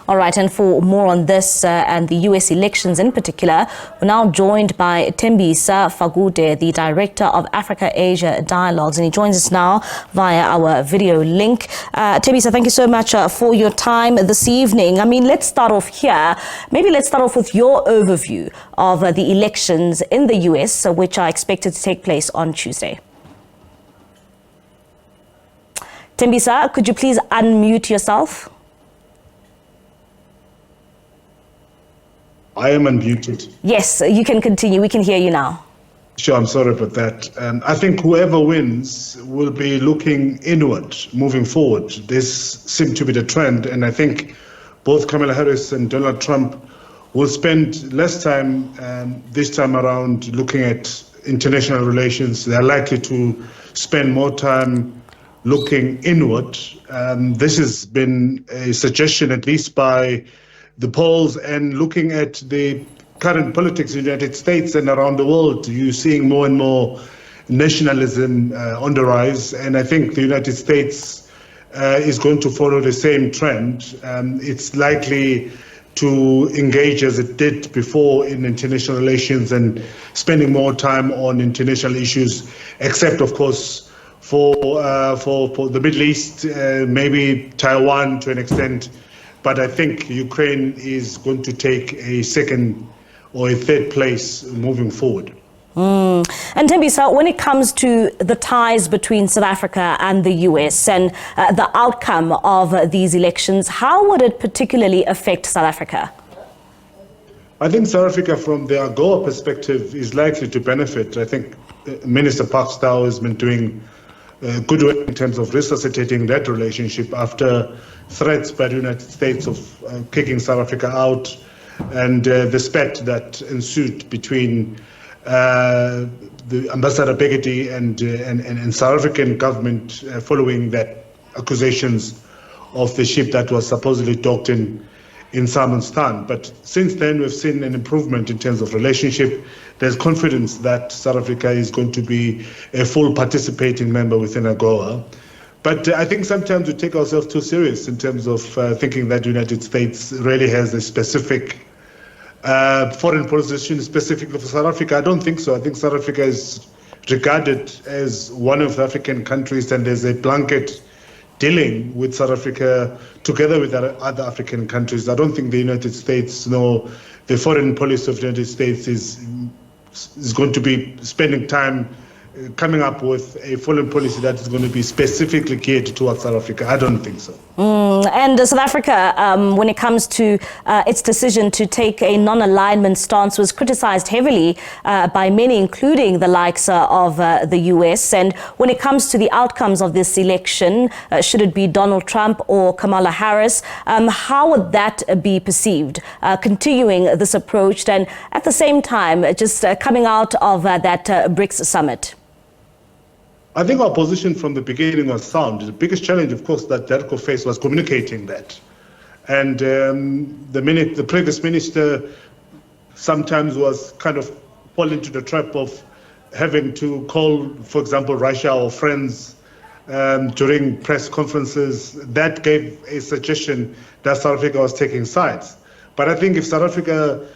All right, and for more on this and the US elections in particular, we're now joined by Thembisa Fakude, the Director of Africa-Asia Dialogues, and he joins us now via our video link. Thembisa, thank you so much for your time this evening. I mean, let's start off here. Maybe let's start off with your overview of the elections in the US, which are expected to take place on Tuesday. Thembisa, could you please unmute yourself? I am unmuted. Yes, you can continue. We can hear you now. Sure, I'm sorry about that. I think whoever wins will be looking inward, moving forward. This seems to be the trend, and I think both Kamala Harris and Donald Trump will spend less time this time around looking at international relations. They're likely to spend more time looking inward. This has been a suggestion, at least by the polls, and looking at the current politics in the United States and around the world. You're seeing more and more nationalism on the rise, and I think the United States is going to follow the same trend. It's likely to engage as it did before in international relations and spending more time on international issues, except of course for the Middle East, maybe Taiwan to an extent. But I think Ukraine is going to take a second or a third place moving forward. And Thembisa, when it comes to the ties between South Africa and the US and the outcome of these elections, how would it particularly affect South Africa? I think South Africa, from the AGOA perspective, is likely to benefit. I think Minister Parkstow has been doing good work in terms of resuscitating that relationship after threats by the United States of kicking South Africa out, and the spat that ensued between the Ambassador Begety and South African government following that accusations of the ship that was supposedly docked in Salmanstan. But since then, we've seen an improvement in terms of relationship. There's confidence that South Africa is going to be a full participating member within AGOA. But I think sometimes we take ourselves too serious in terms of thinking that the United States really has a specific foreign position specifically for South Africa. I don't think so. I think South Africa is regarded as one of the African countries, and there's a blanket dealing with South Africa together with other African countries. I don't think the United States, nor the foreign policy of the United States is going to be spending time coming up with a foreign policy that is going to be specifically geared towards South Africa. I don't think so. And South Africa, when it comes to its decision to take a non-alignment stance, was criticized heavily by many, including the likes of the US. And when it comes to the outcomes of this election, should it be Donald Trump or Kamala Harris, how would that be perceived, continuing this approach and at the same time just coming out of that BRICS summit? I think our position from the beginning was sound. The biggest challenge, of course, that DERCO faced was communicating that. And the previous minister sometimes was kind of fall into the trap of having to call, for example, Russia or friends during press conferences. That gave a suggestion that South Africa was taking sides. But I think if South Africa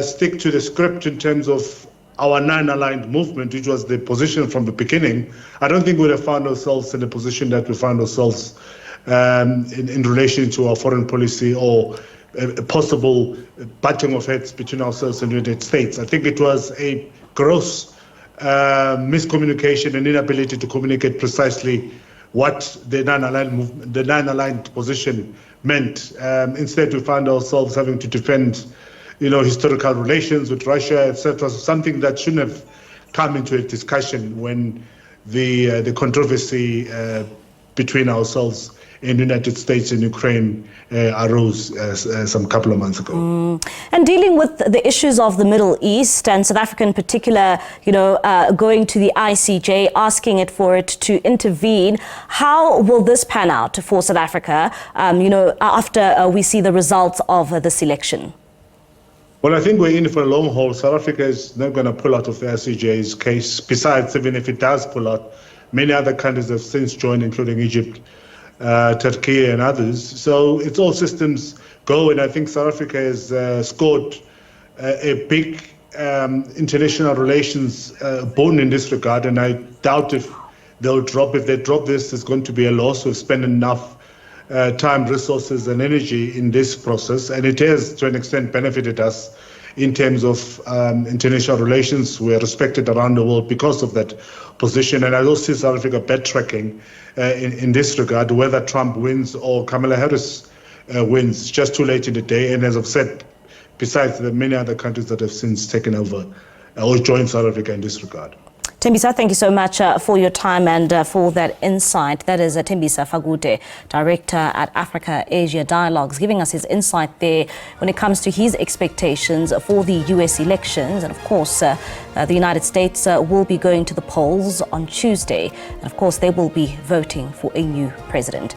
stick to the script in terms of our non-aligned movement, which was the position from the beginning, I don't think we would have found ourselves in the position that we found ourselves in relation to our foreign policy or a possible butting of heads between ourselves and the United States. I think it was a gross miscommunication and inability to communicate precisely what the non-aligned position meant. Instead, we found ourselves having to defend historical relations with Russia, etc. Something that shouldn't have come into a discussion when the controversy between ourselves in the United States and Ukraine arose some couple of months ago. And dealing with the issues of the Middle East and South Africa in particular, going to the ICJ, asking it for it to intervene, how will this pan out for South Africa, after we see the results of this election? Well, I think we're in for a long haul. South Africa is not going to pull out of the ICJ's case. Besides, even if it does pull out, many other countries have since joined, including Egypt, Turkey and others. So it's all systems go. And I think South Africa has scored a big international relations boon in this regard. And I doubt if they'll drop. If they drop this, there's going to be a loss. We've spent enough time, resources, and energy in this process, and it has, to an extent, benefited us in terms of international relations. We're respected around the world because of that position, and I don't see South Africa backtracking in this regard, whether Trump wins or Kamala Harris wins. It's just too late in the day, and as I've said, besides the many other countries that have since taken over or joined South Africa in this regard. Thembisa, thank you so much for your time and for that insight. That is Thembisa Fakude, Director at Africa Asia Dialogues, giving us his insight there when it comes to his expectations for the US elections. And of course, the United States will be going to the polls on Tuesday. And of course, they will be voting for a new president.